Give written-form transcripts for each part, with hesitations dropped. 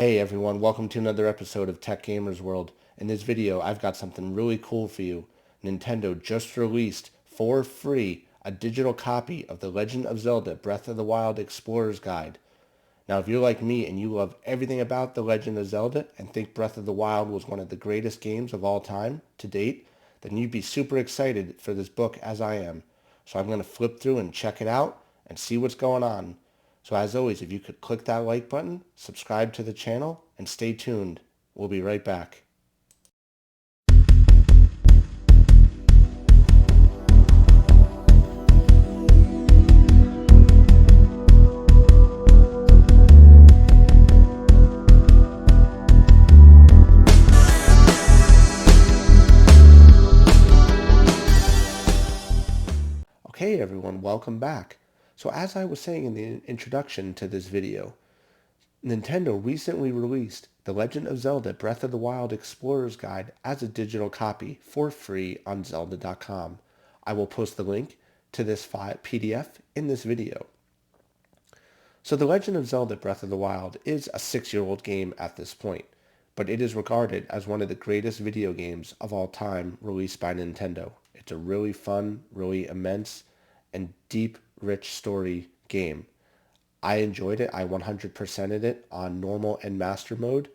Hey everyone, welcome to another episode of Tech Gamers World. In this video, I've got something really cool for you. Nintendo just released, for free, a digital copy of The Legend of Zelda Breath of the Wild Explorer's Guide. Now, if you're like me and you love everything about The Legend of Zelda and think Breath of the Wild was one of the greatest games of all time to date, then you'd be super excited for this book as I am. So I'm going to flip through and check it out and see what's going on. So as always, if you could click that like button, subscribe to the channel, and stay tuned. We'll be right back. Okay everyone, welcome back. So as I was saying in the introduction to this video, Nintendo recently released The Legend of Zelda Breath of the Wild Explorer's Guide as a digital copy for free on Zelda.com. I will post the link to this PDF in this video. So The Legend of Zelda Breath of the Wild is a 6-year-old game at this point, but it is regarded as one of the greatest video games of all time released by Nintendo. It's a really fun, really immense, and deep, rich story game. I enjoyed it. I 100%ed it on normal and master mode,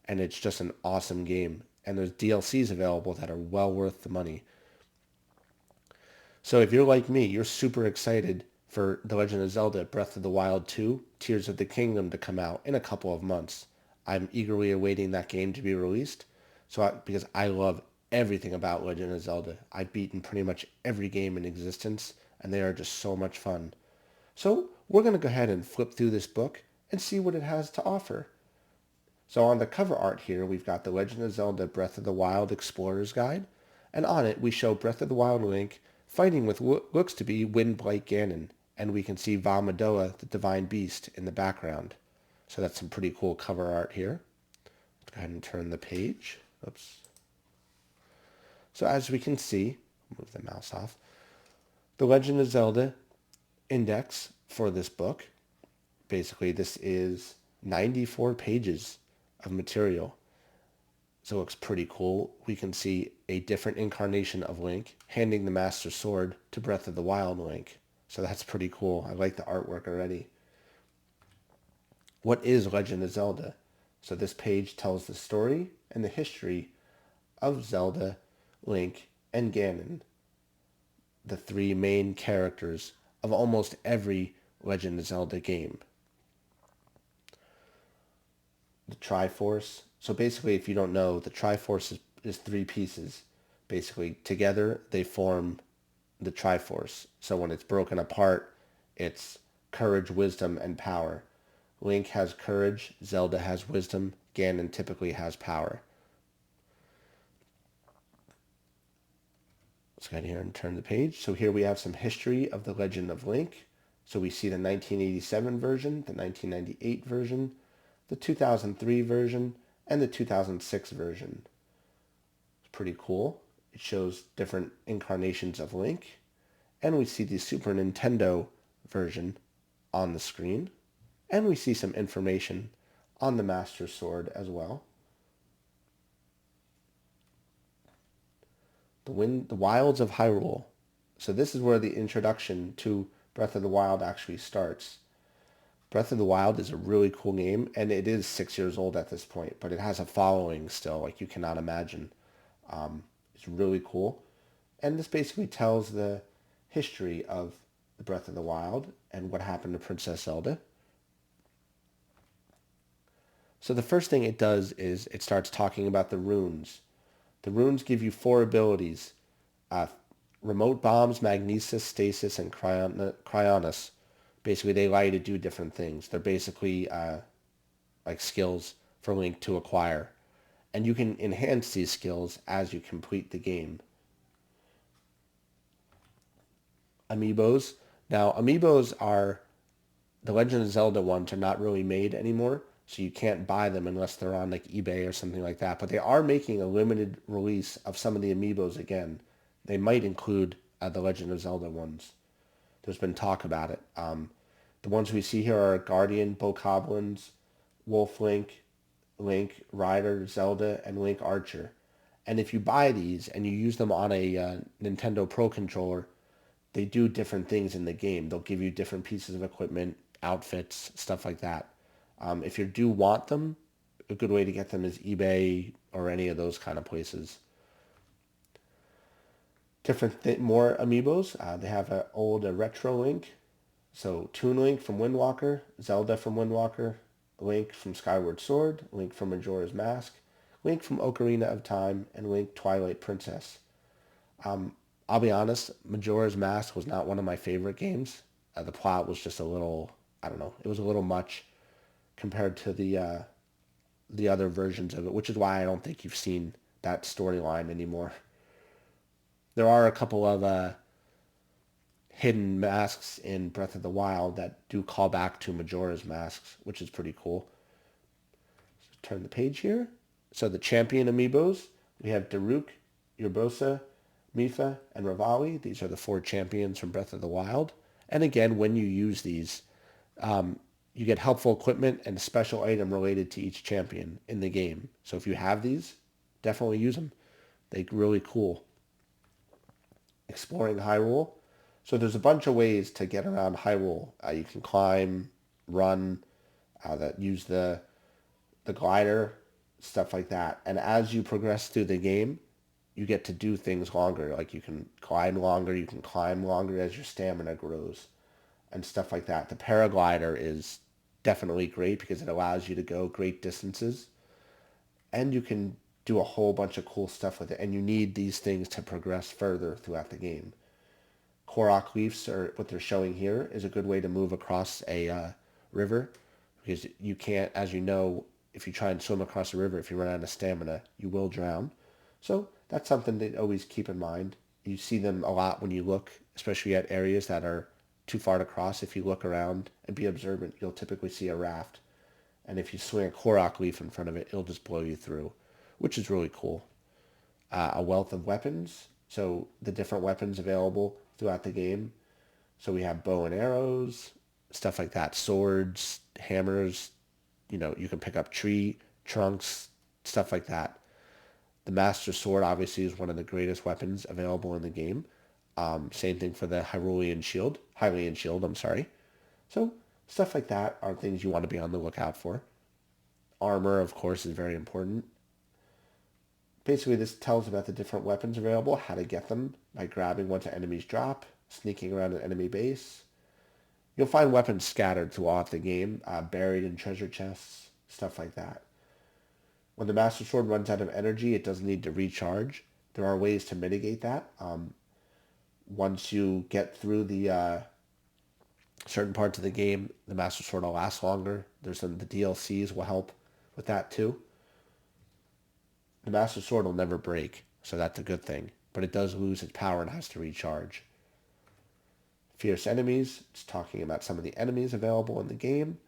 and it's just an awesome game. And there's DLCs available that are well worth the money. So if you're like me, you're super excited for The Legend of Zelda Breath of the Wild 2, Tears of the Kingdom to come out in a couple of months. I'm eagerly awaiting that game to be released because I love everything about Legend of Zelda. I've beaten pretty much every game in existence, and they are just so much fun. So we're going to go ahead and flip through this book and see what it has to offer. So on the cover art here, we've got The Legend of Zelda Breath of the Wild Explorer's Guide, and on it we show Breath of the Wild Link fighting with what looks to be Windblight Ganon, and we can see Valmadoa, the Divine Beast, in the background. So that's some pretty cool cover art here. Let's go ahead and turn the page. Oops. So as we can see, move the mouse off, The Legend of Zelda index for this book. Basically, this is 94 pages of material. So it looks pretty cool. We can see a different incarnation of Link handing the Master Sword to Breath of the Wild Link. So that's pretty cool. I like the artwork already. What is Legend of Zelda? So this page tells the story and the history of Zelda, Link, and Ganon, the three main characters of almost every Legend of Zelda game. The Triforce. So basically, if you don't know, the Triforce is three pieces. Basically, together they form the Triforce. So when it's broken apart, it's courage, wisdom, and power. Link has courage, Zelda has wisdom, Ganon typically has power. Let's go ahead here and turn the page. So here we have some history of the Legend of Link. So we see the 1987 version, the 1998 version, the 2003 version, and the 2006 version. It's pretty cool. It shows different incarnations of Link. And we see the Super Nintendo version on the screen. And we see some information on the Master Sword as well. The Wilds of Hyrule. So this is where the introduction to Breath of the Wild actually starts. Breath of the Wild is a really cool game, and it is 6 years old at this point, but it has a following still, like you cannot imagine. It's really cool. And this basically tells the history of the Breath of the Wild and what happened to Princess Zelda. So the first thing it does is it starts talking about the runes. The runes give you 4 abilities. Remote bombs, magnesis, stasis, and cryonis. Basically, they allow you to do different things. They're basically like skills for Link to acquire. And you can enhance these skills as you complete the game. Amiibos. Now, amiibos are, the Legend of Zelda ones are not really made anymore, so you can't buy them unless they're on like eBay or something like that. But they are making a limited release of some of the amiibos again. They might include the Legend of Zelda ones. There's been talk about it. The ones we see here are Guardian, Bokoblins, Wolf Link, Link Rider, Zelda, and Link Archer. And if you buy these and you use them on a Nintendo Pro controller, they do different things in the game. They'll give you different pieces of equipment, outfits, stuff like that. If you do want them, a good way to get them is eBay or any of those kind of places. More amiibos. They have an old retro Link, so Toon Link from Windwalker, Zelda from Windwalker, Link from Skyward Sword, Link from Majora's Mask, Link from Ocarina of Time, and Link Twilight Princess. I'll be honest, Majora's Mask was not one of my favorite games. The plot was just a little, I don't know, it was a little much compared to the other versions of it, which is why I don't think you've seen that storyline anymore. There are a couple of hidden masks in Breath of the Wild that do call back to Majora's masks, which is pretty cool. So turn the page here. So the champion amiibos, we have Daruk, Urbosa, Mipha, and Revali. These are the 4 champions from Breath of the Wild. And again, when you use these, you get helpful equipment and a special item related to each champion in the game. So if you have these, definitely use them. They're really cool. Exploring Hyrule. So there's a bunch of ways to get around Hyrule. You can climb, run, use the glider, stuff like that. And as you progress through the game, you get to do things longer. Like you can glide longer, you can climb longer as your stamina grows, and stuff like that. The paraglider is definitely great because it allows you to go great distances, and you can do a whole bunch of cool stuff with it. And you need these things to progress further throughout the game. Korok leaves, or what they're showing here, is a good way to move across a river, because you can't, as you know, if you try and swim across a river, if you run out of stamina, you will drown. So that's something to always keep in mind. You see them a lot when you look, especially at areas that are too far to cross. If you look around and be observant, you'll typically see a raft. And if you swing a Korok leaf in front of it, it'll just blow you through, which is really cool. A wealth of weapons. So the different weapons available throughout the game. So we have bow and arrows, stuff like that, swords, hammers. You can pick up tree trunks, stuff like that. The Master Sword obviously is one of the greatest weapons available in the game. Same thing for the Hylian Shield, I'm sorry. So stuff like that are things you want to be on the lookout for. Armor, of course, is very important. Basically, this tells about the different weapons available, how to get them by grabbing once an enemies drop, sneaking around an enemy base. You'll find weapons scattered throughout the game, buried in treasure chests, stuff like that. When the Master Sword runs out of energy, it does need to recharge. There are ways to mitigate that. Once you get through the certain parts of the game, the Master Sword will last longer. The DLCs will help with that too. The Master Sword will never break, so that's a good thing. But it does lose its power and has to recharge. Fierce enemies, it's talking about some of the enemies available in the game.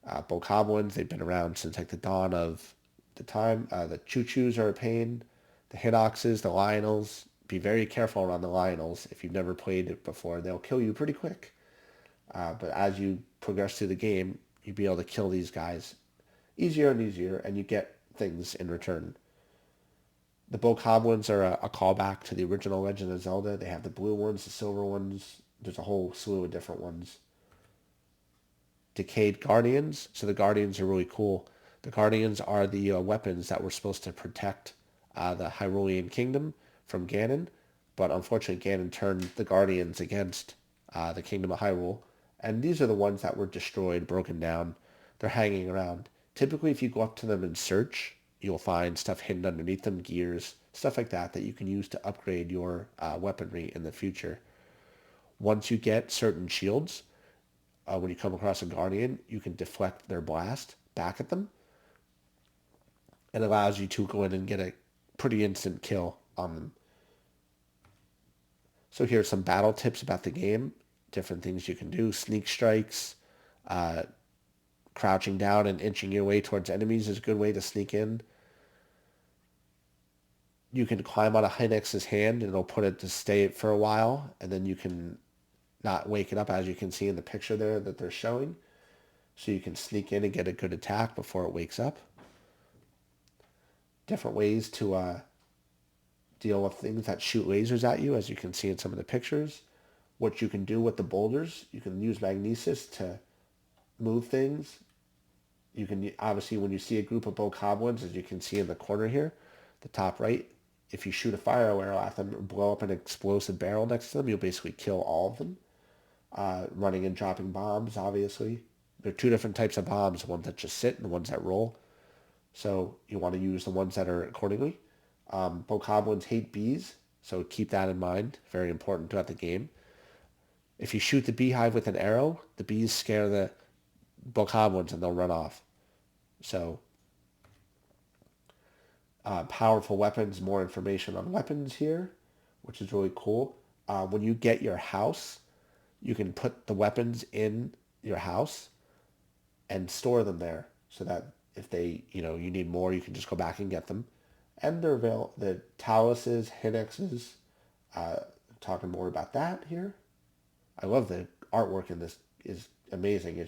Bokoblins, they've been around since like the dawn of the time. The Choo-Choos are a pain. The Hinoxes, the Lionels. Be very careful around the Lionels. If you've never played it before, they'll kill you pretty quick. But as you progress through the game, you'll be able to kill these guys easier and easier, and you get things in return. The Bokoblins are a callback to the original Legend of Zelda. They have the blue ones, the silver ones. There's a whole slew of different ones. Decayed Guardians. So the Guardians are really cool. The Guardians are the weapons that were supposed to protect the Hyrulean Kingdom from Ganon. But unfortunately, Ganon turned the Guardians against the Kingdom of Hyrule. And these are the ones that were destroyed, broken down. They're hanging around. Typically, if you go up to them and search, you'll find stuff hidden underneath them, gears, stuff like that you can use to upgrade your weaponry in the future. Once you get certain shields, when you come across a Guardian, you can deflect their blast back at them. It allows you to go in and get a pretty instant kill on them. So here's some battle tips about the game. Different things you can do. Sneak strikes, crouching down and inching your way towards enemies is a good way to sneak in. You can climb on a Hynix's hand and it'll put it to stay for a while, and then you can not wake it up, as you can see in the picture there that they're showing. So you can sneak in and get a good attack before it wakes up. different ways to deal with things that shoot lasers at you, as you can see in some of the pictures. What you can do with the boulders, you can use magnesis to move things. You can obviously, when you see a group of bokoblins, as you can see in the corner here, the top right, if you shoot a fire arrow at them or blow up an explosive barrel next to them, you'll basically kill all of them. Running and dropping bombs, obviously. There are two different types of bombs, the ones that just sit and the ones that roll. So you want to use the ones that are accordingly. Bokoblins hate bees, so keep that in mind. Very important throughout the game. If you shoot the beehive with an arrow, the bees scare the bokoblins and they'll run off. So powerful weapons, more information on weapons here, which is really cool. When you get your house, you can put the weapons in your house and store them there so that if you need more, you can just go back and get them. And they're available, the taluses, hinexes, talking more about that here. I love the artwork in this is amazing.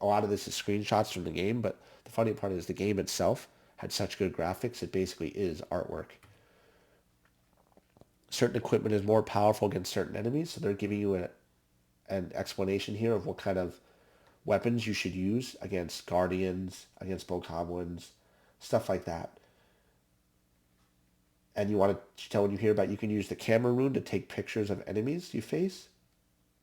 A lot of this is screenshots from the game, but the funny part is the game itself had such good graphics, it basically is artwork. Certain equipment is more powerful against certain enemies, so they're giving you an explanation here of what kind of weapons you should use against guardians, against bokoblins, stuff like that. And you want to tell when you hear about, you can use the camera rune to take pictures of enemies you face.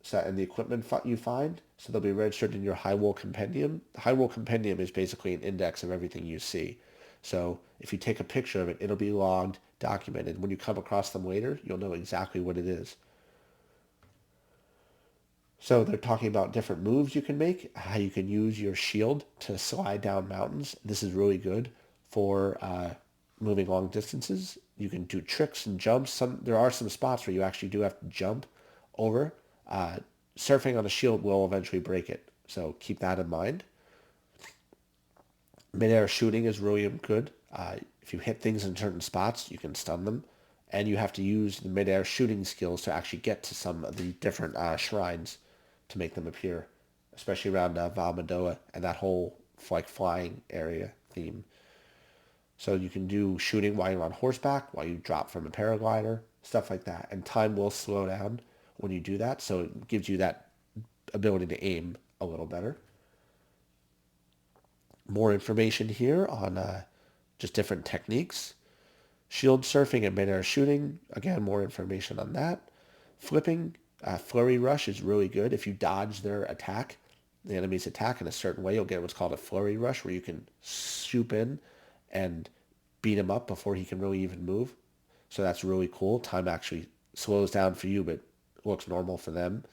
So, and the equipment you find, so they'll be registered in your Hyrule Compendium. The Hyrule Compendium is basically an index of everything you see. So if you take a picture of it, it'll be logged, documented. When you come across them later, you'll know exactly what it is. So they're talking about different moves you can make, how you can use your shield to slide down mountains. This is really good for moving long distances. You can do tricks and jumps. There are some spots where you actually do have to jump over. Surfing on a shield will eventually break it, so keep that in mind. Mid-air shooting is really good. If you hit things in certain spots, you can stun them, and you have to use the mid-air shooting skills to actually get to some of the different shrines to make them appear, especially around Valmadoa and that whole flying area theme. So you can do shooting while you're on horseback, while you drop from a paraglider, stuff like that. And time will slow down when you do that, so it gives you that ability to aim a little better. More information here on just different techniques. Shield surfing and mid-air shooting. Again, more information on that. Flipping, flurry rush is really good. If you dodge their attack, the enemy's attack in a certain way, you'll get what's called a flurry rush, where you can swoop in and beat him up before he can really even move. So that's really cool. Time actually slows down for you, but looks normal for them.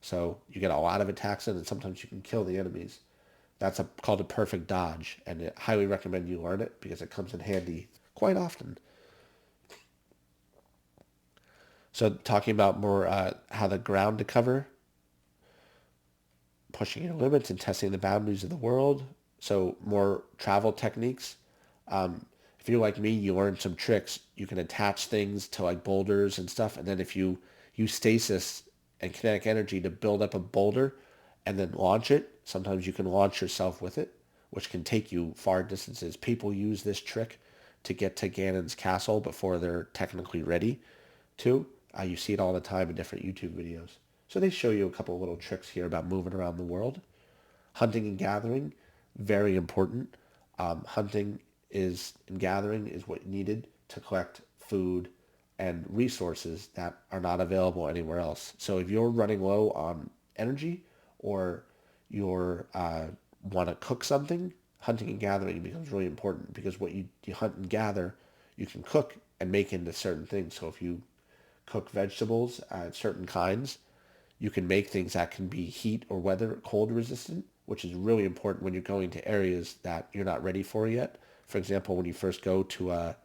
So you get a lot of attacks in, and sometimes you can kill the enemies. That's called a perfect dodge, and I highly recommend you learn it because it comes in handy quite often. So talking about more how the ground to cover, pushing your limits and testing the boundaries of the world. So more travel techniques. If you're like me, you learn some tricks. You can attach things to like boulders and stuff, and then if you use stasis and kinetic energy to build up a boulder and then launch it, sometimes you can launch yourself with it, which can take you far distances. People use this trick to get to Ganon's castle before they're technically ready to. You see it all the time in different YouTube videos. So they show you a couple of little tricks here about moving around the world. Hunting and gathering, very important. Hunting and gathering is what needed to collect food and resources that are not available anywhere else. So if you're running low on energy or you're want to cook something, hunting and gathering becomes really important because what you hunt and gather, you can cook and make into certain things. So if you cook vegetables, certain kinds, you can make things that can be heat or weather cold resistant, which is really important when you're going to areas that you're not ready for yet. For example, when you first go to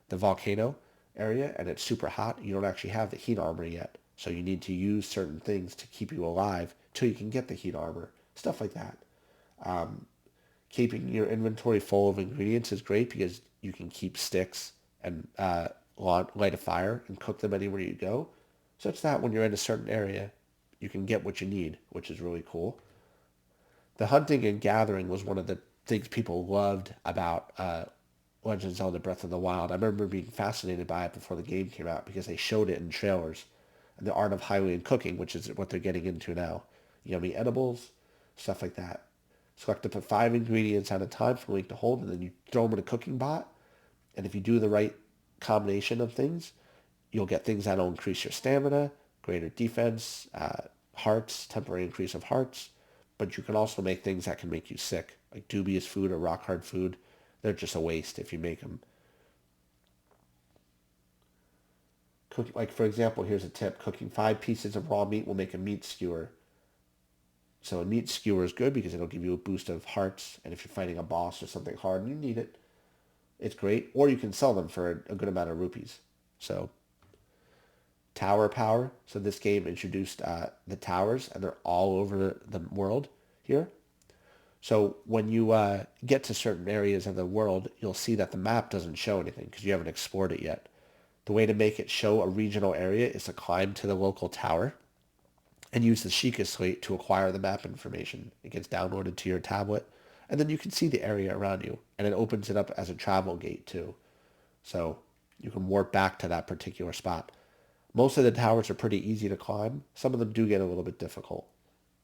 the volcano area and it's super hot, you don't actually have the heat armor yet. So you need to use certain things to keep you alive till you can get the heat armor. Stuff like that. Keeping your inventory full of ingredients is great because you can keep sticks and light a fire and cook them anywhere you go, such that when you're in a certain area, you can get what you need, which is really cool. The hunting and gathering was one of the things people loved about Legend of Zelda Breath of the Wild. I remember being fascinated by it before the game came out because they showed it in trailers. And the art of Hylian cooking, which is what they're getting into now. Yummy edibles, stuff like that. Select up to 5 ingredients at a time for Link to hold, and then you throw them in a cooking pot. And if you do the right combination of things, you'll get things that'll increase your stamina, greater defense, hearts, temporary increase of hearts. But you can also make things that can make you sick, like dubious food or rock hard food. They're just a waste if you make them. Like for example, here's a tip: cooking 5 pieces of raw meat will make a meat skewer. So a meat skewer is good because it'll give you a boost of hearts, and if you're fighting a boss or something hard and you need it, it's great. Or you can sell them for a good amount of rupees. So tower power. So this game introduced the towers, and they're all over the world here. So when you get to certain areas of the world, you'll see that the map doesn't show anything because you haven't explored it yet. The way to make it show a regional area is to climb to the local tower and use the Sheikah slate to acquire the map information. It gets downloaded to your tablet, and then you can see the area around you, and it opens it up as a travel gate too. So you can warp back to that particular spot. Most of the towers are pretty easy to climb. Some of them do get a little bit difficult,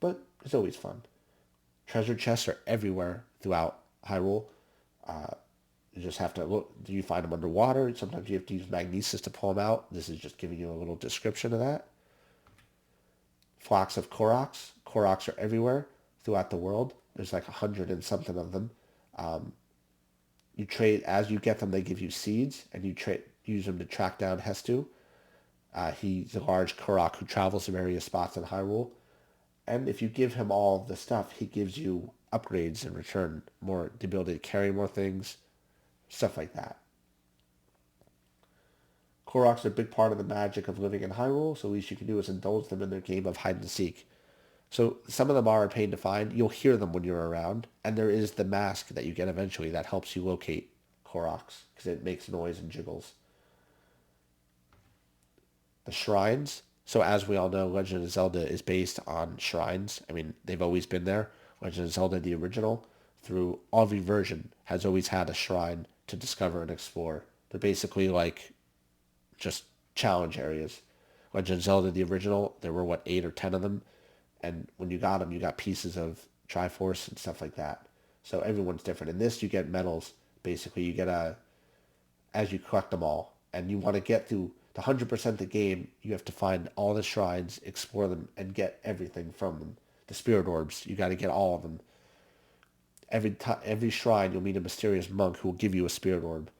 but it's always fun. Treasure chests are everywhere throughout Hyrule. You just have to look. Do you find them underwater? Sometimes you have to use magnesis to pull them out. This is just giving you a little description of that. Flocks of Koroks. Koroks are everywhere throughout the world. There's like 100 and something of them. You trade as you get them. They give you seeds, and you use them to track down Hestu. He's a large Korok who travels to various spots in Hyrule. And if you give him all the stuff, he gives you upgrades in return. More the ability to carry more things, stuff like that. Koroks are a big part of the magic of living in Hyrule, so the least you can do is indulge them in their game of hide and seek. So some of them are a pain to find. You'll hear them when you're around, and there is the mask that you get eventually that helps you locate Koroks because it makes noise and jiggles. The shrines. So as we all know, Legend of Zelda is based on shrines. I mean, they've always been there. Legend of Zelda, the original, through every version, has always had a shrine to discover and explore. They're basically like just challenge areas. Legend of Zelda, the original, there were what, 8 or 10 of them, and when you got them, you got pieces of Triforce and stuff like that. So everyone's different. In this, you get medals. Basically, you get as you collect them all, and you want to get through the 100% the game. You have to find all the shrines, explore them, and get everything from them. The spirit orbs, you got to get all of them. Every shrine, you'll meet a mysterious monk who will give you a spirit orb.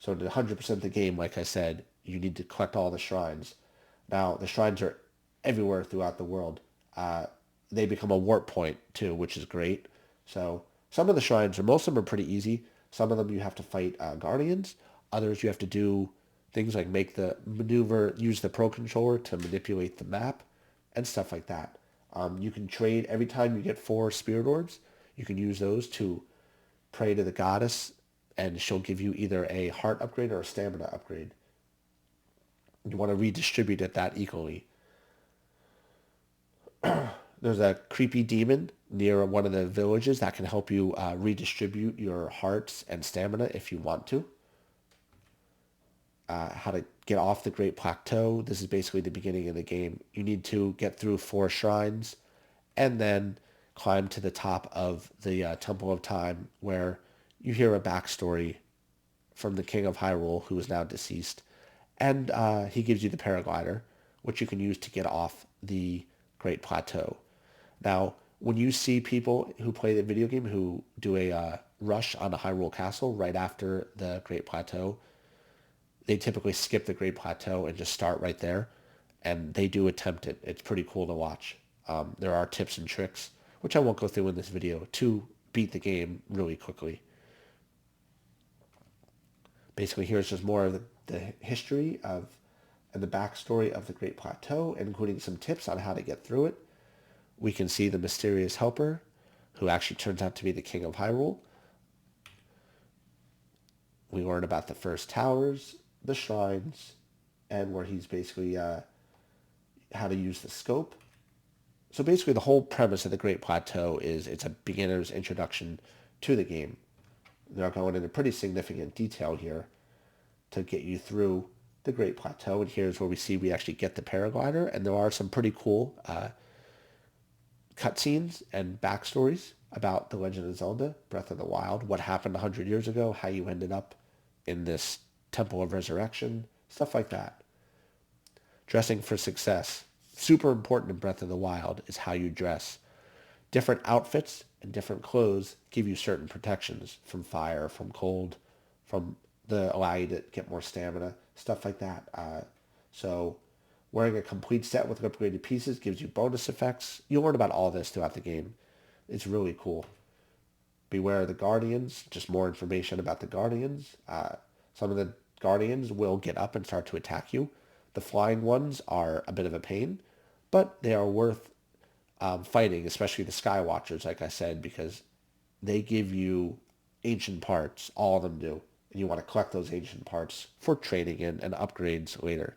So to 100% the game, like I said, you need to collect all the shrines. Now, the shrines are everywhere throughout the world. They become a warp point, too, which is great. So some of the shrines, or most of them are pretty easy. Some of them you have to fight guardians. Others you have to do things like make the maneuver, use the Pro Controller to manipulate the map, and stuff like that. You can trade every time you get 4 spirit orbs. You can use those to pray to the goddess, and she'll give you either a heart upgrade or a stamina upgrade. You want to redistribute it that equally. There's a creepy demon near one of the villages that can help you redistribute your hearts and stamina if you want to. How to get off the Great Plateau. This is basically the beginning of the game. You need to get through 4 shrines and then climb to the top of the Temple of Time, where you hear a backstory from the King of Hyrule, who is now deceased. And he gives you the paraglider, which you can use to get off the Great Plateau. Now, when you see people who play the video game who do a rush on a Hyrule Castle right after the Great Plateau, they typically skip the Great Plateau and just start right there. And they do attempt it. It's pretty cool to watch. There are tips and tricks, which I won't go through in this video, to beat the game really quickly. Basically, here's just more of the history of and the backstory of the Great Plateau, including some tips on how to get through it. We can see the mysterious helper, who actually turns out to be the King of Hyrule. We learn about the first towers, the shrines, and where he's basically how to use the scope. So basically the whole premise of the Great Plateau is it's a beginner's introduction to the game. They're going into pretty significant detail here to get you through the Great Plateau. And here's where we actually get the paraglider. And there are some pretty cool cutscenes and backstories about The Legend of Zelda, Breath of the Wild, what happened 100 years ago, how you ended up in this Temple of Resurrection, stuff like that. Dressing for success. Super important in Breath of the Wild is how you dress. Different outfits and different clothes give you certain protections from fire, from cold, from allow you to get more stamina, stuff like that. So wearing a complete set with upgraded pieces gives you bonus effects. You'll learn about all this throughout the game. It's really cool. Beware of the Guardians. Just more information about the Guardians. Some of the Guardians will get up and start to attack you. The flying ones are a bit of a pain, but they are worth fighting, especially the Skywatchers, like I said, because they give you ancient parts. All of them do. And you want to collect those ancient parts for trading in and upgrades later.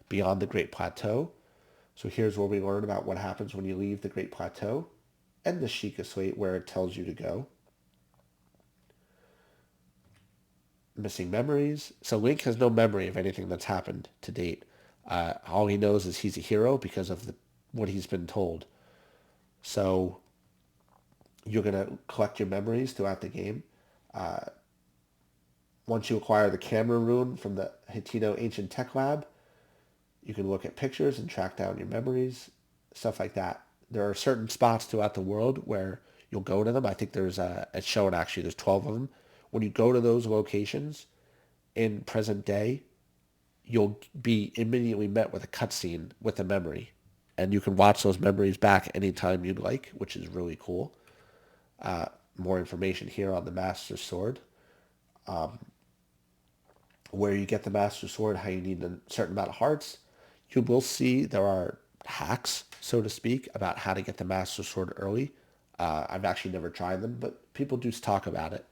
Beyond the Great Plateau. So here's where we learn about what happens when you leave the Great Plateau and the Sheikah Slate where it tells you to go. Missing memories. So Link has no memory of anything that's happened to date. All he knows is he's a hero because of what he's been told. So you're going to collect your memories throughout the game. Once you acquire the camera rune from the Hitino Ancient Tech Lab, you can look at pictures and track down your memories, stuff like that. There are certain spots throughout the world where you'll go to them. I think it's shown actually, there's 12 of them. When you go to those locations in present day, you'll be immediately met with a cutscene with a memory. And you can watch those memories back anytime you'd like, which is really cool. More information here on the Master Sword. Where you get the Master Sword, how you need a certain amount of hearts. You will see there are hacks, so to speak, about how to get the Master Sword early. I've actually never tried them, but people do talk about it.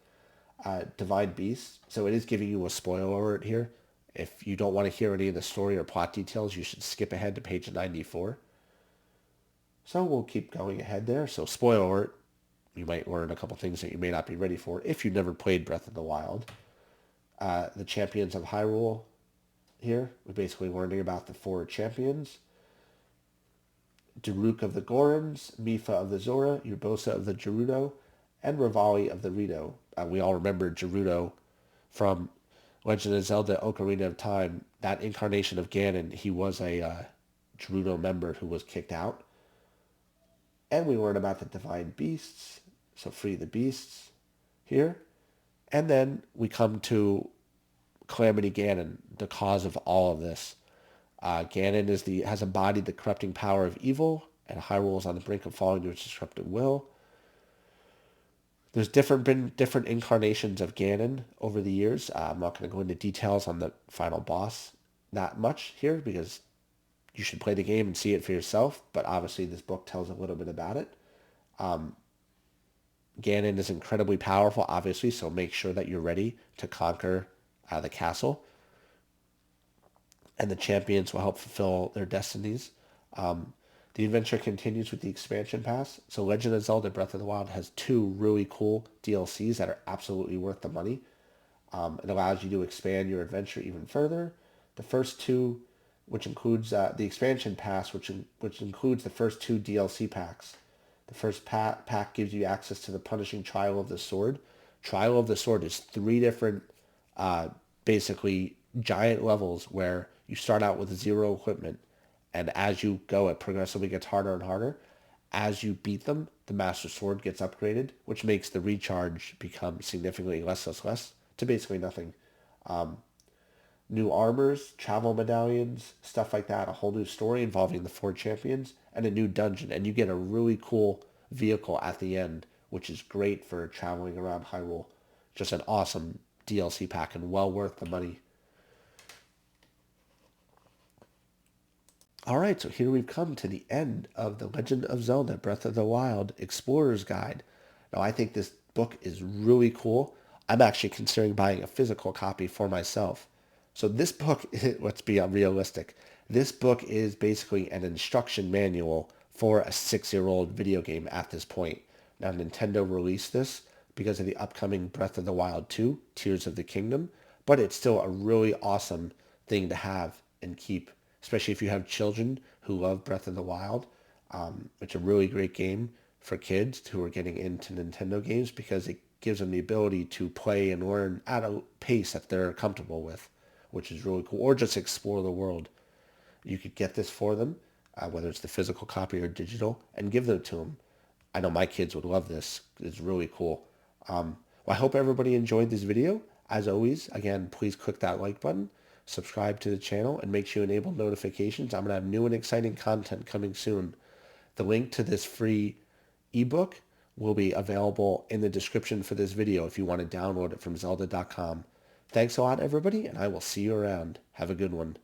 Divine Beasts. So it is giving you a spoiler alert here. If you don't want to hear any of the story or plot details, you should skip ahead to page 94. So we'll keep going ahead there. So spoiler alert, you might learn a couple things that you may not be ready for if you've never played Breath of the Wild. The Champions of Hyrule here. We're basically learning about the 4 champions. Daruk of the Gorons, Mifa of the Zora, Urbosa of the Gerudo, and Revali of the Rito. We all remember Gerudo from Legend of Zelda Ocarina of Time. That incarnation of Ganon, he was a Gerudo member who was kicked out. And we learn about the Divine Beasts, so free the beasts here. And then we come to Calamity Ganon, the cause of all of this. Ganon has embodied the corrupting power of evil, and Hyrule is on the brink of falling to its destructive will. There's been different incarnations of Ganon over the years. I'm not going to go into details on the final boss that much here because you should play the game and see it for yourself. But obviously this book tells a little bit about it. Ganon is incredibly powerful, obviously, so make sure that you're ready to conquer the castle. And the champions will help fulfill their destinies. The adventure continues with the expansion pass. So Legend of Zelda Breath of the Wild has 2 really cool DLCs that are absolutely worth the money. It allows you to expand your adventure even further. The first 2, which includes the expansion pass, which includes the first 2 DLC packs. The first pack gives you access to the Punishing Trial of the Sword. Trial of the Sword is 3 different, basically giant levels where you start out with 0 equipment. And as you go, it progressively gets harder and harder. As you beat them, the Master Sword gets upgraded, which makes the recharge become significantly less to basically nothing. New armors, travel medallions, stuff like that. A whole new story involving the 4 champions and a new dungeon. And you get a really cool vehicle at the end, which is great for traveling around Hyrule. Just an awesome DLC pack and well worth the money. All right, so here we've come to the end of The Legend of Zelda Breath of the Wild Explorer's Guide. Now, I think this book is really cool. I'm actually considering buying a physical copy for myself. So this book, let's be realistic, this book is basically an instruction manual for a 6-year-old video game at this point. Now, Nintendo released this because of the upcoming Breath of the Wild 2, Tears of the Kingdom, but it's still a really awesome thing to have and keep, especially if you have children who love Breath of the Wild. It's a really great game for kids who are getting into Nintendo games because it gives them the ability to play and learn at a pace that they're comfortable with, which is really cool, or just explore the world. You could get this for them, whether it's the physical copy or digital, and give them to them. I know my kids would love this. It's really cool. Well, I hope everybody enjoyed this video. As always, again, please click that like button, subscribe to the channel, and make sure you enable notifications. I'm going to have new and exciting content coming soon. The link to this free ebook will be available in the description for this video if you want to download it from Zelda.com. Thanks a lot, everybody, and I will see you around. Have a good one.